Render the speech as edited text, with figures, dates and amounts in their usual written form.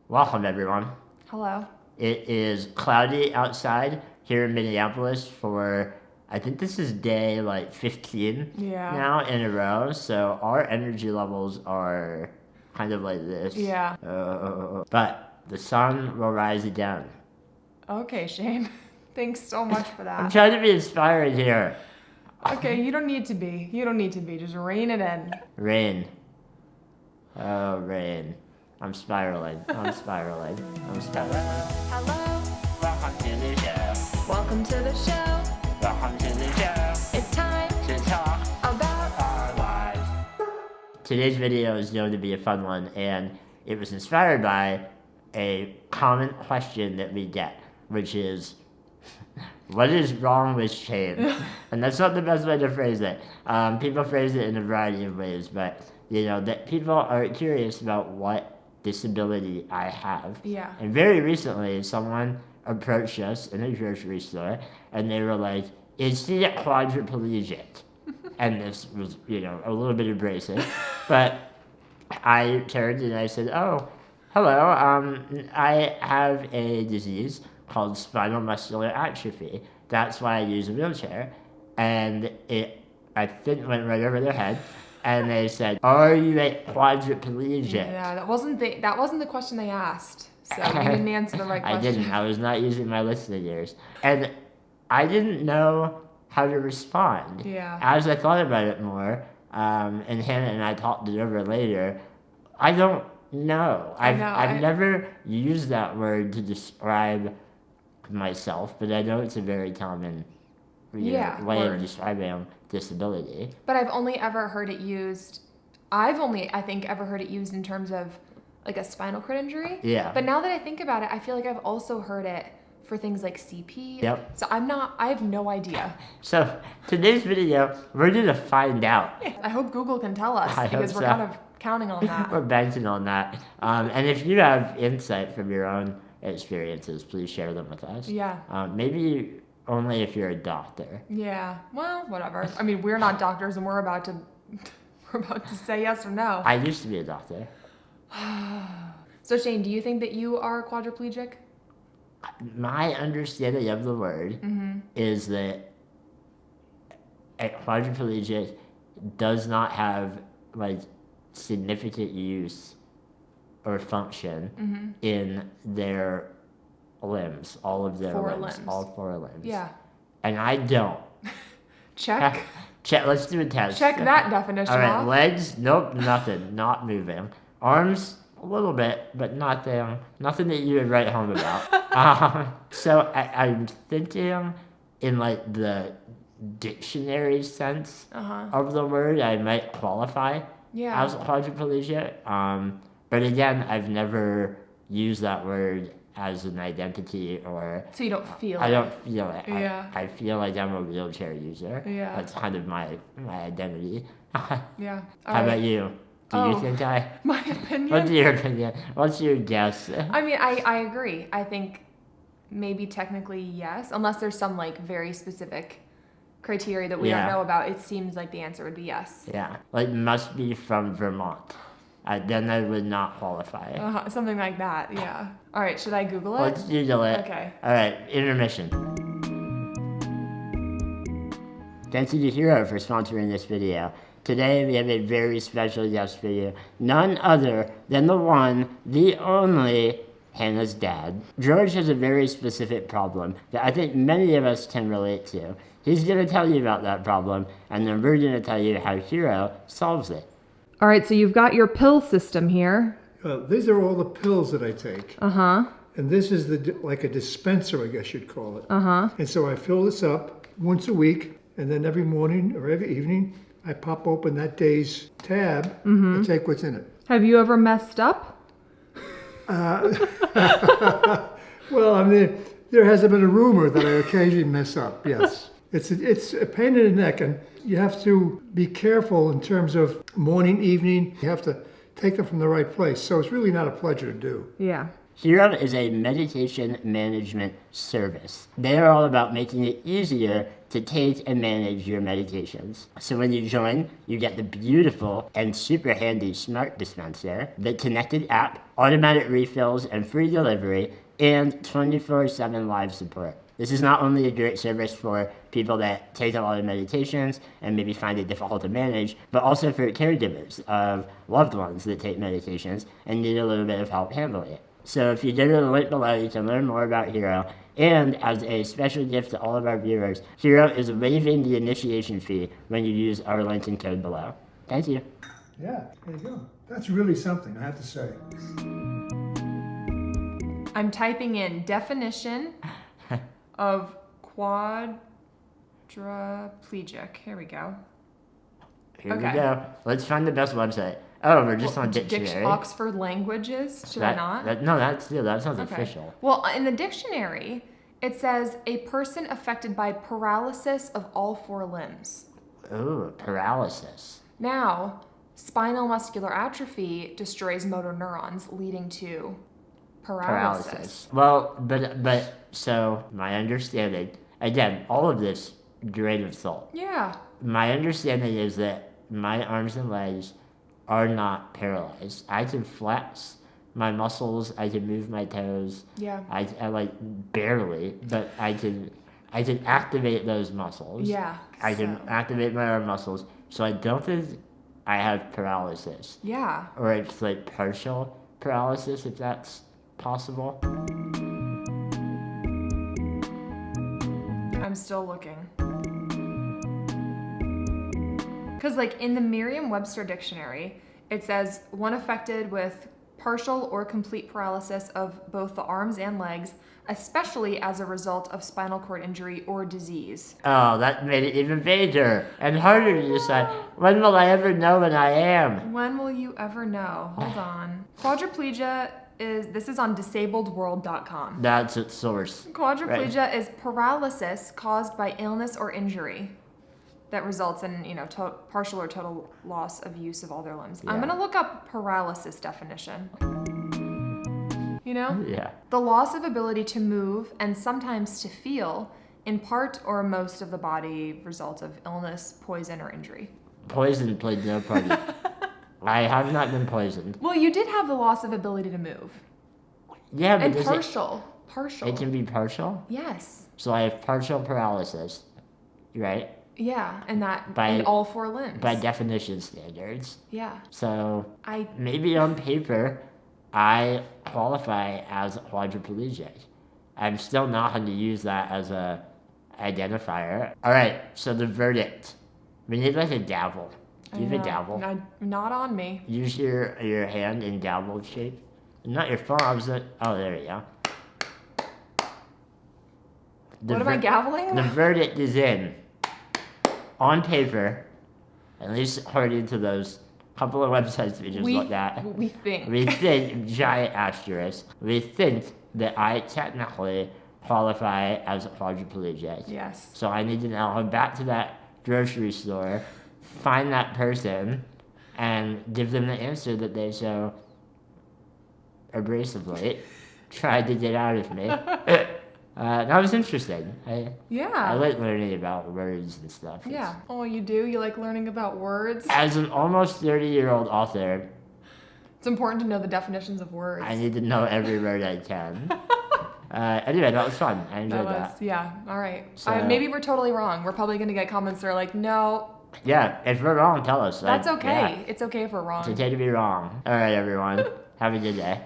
Welcome, everyone. Hello. It is cloudy outside here in Minneapolis for, I think this is day 15 now in a row. So our energy levels are kind of like this. Yeah. But the sun will rise again. Okay, Shane. Thanks so much for that. I'm trying to be inspired here. Okay, you don't need to be. Just rein it in. Rain. Oh, rain. I'm spiraling. Hello. Welcome to the show. Welcome to the show. Welcome to the show. It's time To talk about our lives. Today's video is going to be a fun one, and it was inspired by a common question that we get, which is, what is wrong with Shane? And that's not the best way to phrase it. People phrase it in a variety of ways, but that people are curious about what disability I have. Yeah. And very recently, someone approached us in a grocery store, and they were like, "Is he a quadriplegic?" And this was, a little bit abrasive, but I turned and I said, "Oh, hello. I have a disease called spinal muscular atrophy. That's why I use a wheelchair." And I think, went right over their head. And they said, "Are you a quadriplegic?" Yeah, that wasn't the question they asked. So you didn't answer the right question. I didn't. I was not using my listening ears. And I didn't know how to respond. Yeah. As I thought about it more, and Hannah and I talked it over later, I don't know. I've never used that word to describe myself, but I know it's a very common way of describing disability. But I've only ever heard it used. I think, ever heard it used in terms of like a spinal cord injury. Yeah. But now that I think about it, I feel like I've also heard it for things like CP. Yep. So I have no idea. So today's video, we're gonna find out. I hope Google can tell us because we're kind of counting on that. We're banking on that. And if you have insight from your own experiences, please share them with us. Yeah. Maybe only if you're a doctor. Yeah. Well, whatever. I mean, we're not doctors, and we're about to say yes or no. I used to be a doctor. So Shane, do you think that you are quadriplegic? My understanding of the word is that a quadriplegic does not have significant use or function in their limbs, all of their limbs, all four limbs. Yeah. And I don't. Check. Check. Let's do a test. Check that definition all right, off. Legs, nope, nothing, not moving. Arms, a little bit, but nothing that you would write home about. So I'm thinking in the dictionary sense of the word, I might qualify as a quadriplegic. But again, I've never used that word as an identity or... So you don't feel it? I don't feel it. Yeah. I feel like I'm a wheelchair user. Yeah. That's kind of my identity. Yeah. How about you? Do you think My opinion? What's your opinion? What's your guess? I mean, I agree. I think maybe technically yes, unless there's some very specific criteria that we don't know about. It seems like the answer would be yes. Yeah. Must be from Vermont. Then I would not qualify. Something like that, yeah. All right, should I Google it? Let's Google it. Okay. All right, intermission. Thanks to the Hero for sponsoring this video. Today we have a very special guest video, none other than the one, the only, Hannah's dad. George has a very specific problem that I think many of us can relate to. He's going to tell you about that problem, and then we're going to tell you how Hero solves it. All right, so you've got your pill system here. These are all the pills that I take. Uh-huh. And this is like a dispenser, I guess you'd call it. Uh-huh. And so I fill this up once a week, and then every morning or every evening, I pop open that day's tab and take what's in it. Have you ever messed up? Well, I mean, there hasn't been a rumor that I occasionally mess up, yes. It's a pain in the neck, and you have to be careful in terms of morning, evening. You have to take them from the right place. So it's really not a pleasure to do. Yeah. Hero is a meditation management service. They are all about making it easier to take and manage your medications. So when you join, you get the beautiful and super handy smart dispenser, the connected app, automatic refills and free delivery, and 24/7 live support. This is not only a great service for people that take a lot of medications and maybe find it difficult to manage, but also for caregivers of loved ones that take medications and need a little bit of help handling it. So if you go to the link below, you can learn more about Hero. And as a special gift to all of our viewers, Hero is waiving the initiation fee when you use our link and code below. Thank you. Yeah, there you go. That's really something, I have to say. I'm typing in definition of quadriplegic. Here we go. Here we Okay. go. Let's find the best website. Oh, we're just on dictionary. Oxford Languages. Should I not? No, that sounds Okay. official. Well, in the dictionary, it says a person affected by paralysis of all four limbs. Ooh, paralysis. Now, spinal muscular atrophy destroys motor neurons, leading to paralysis. Well, but so my understanding, again, all of this grain of salt. Yeah. My understanding is that my arms and legs are not paralyzed. I can flex my muscles. I can move my toes. Yeah. I like barely, but I can activate those muscles. Yeah. I can activate my arm muscles. So I don't think I have paralysis, Yeah. or it's like partial paralysis, if that's possible. I'm still looking. Because, like, in the Merriam-Webster dictionary, it says one affected with partial or complete paralysis of both the arms and legs, especially as a result of spinal cord injury or disease. Oh, that made it even vaguer and harder to decide. When will I ever know when I am? When will you ever know? Hold on. Quadriplegia this is on disabledworld.com. That's its source. Quadriplegia is paralysis caused by illness or injury that results in, partial or total loss of use of all their limbs. I'm Yeah. going to look up paralysis definition. Yeah. The loss of ability to move and sometimes to feel in part or most of the body result of illness, poison, or injury. Poison played no part. I have not been poisoned. Well, you did have the loss of ability to move. Yeah, but And does partial. it can be partial? Yes. So I have partial paralysis, right? Yeah, and that By- in all four limbs. By definition standards. Yeah. So maybe on paper, I qualify as quadriplegic. I'm still not going to use that as a identifier. All right, so the verdict. We need like a gavel. Do you have a gavel? Not on me. Use your hand in gavel shape. Not your palms. Oh, there you go. What am I gaveling? The verdict is in. On paper, at least according to those couple of websites we just looked at. We think. We think, giant asterisk, we think that I technically qualify as a quadriplegic. Yes. So I need to now go back to that grocery store, find that person, and give them the answer that they so abrasively tried to get out of me. That was interesting. I Yeah. like learning about words and stuff. Yeah. Oh, you do? You like learning about words? As an almost 30-year-old author, It's important to know the definitions of words. I need to know every word I can. Anyway, that was fun. I enjoyed that. Yeah. All right. So- Maybe we're totally wrong. We're probably going to get comments that are like, no, Yeah, if we're wrong, tell us. that's Like, okay. yeah, It's okay if we're wrong. it's okay to be wrong. All right, everyone. Have a good day.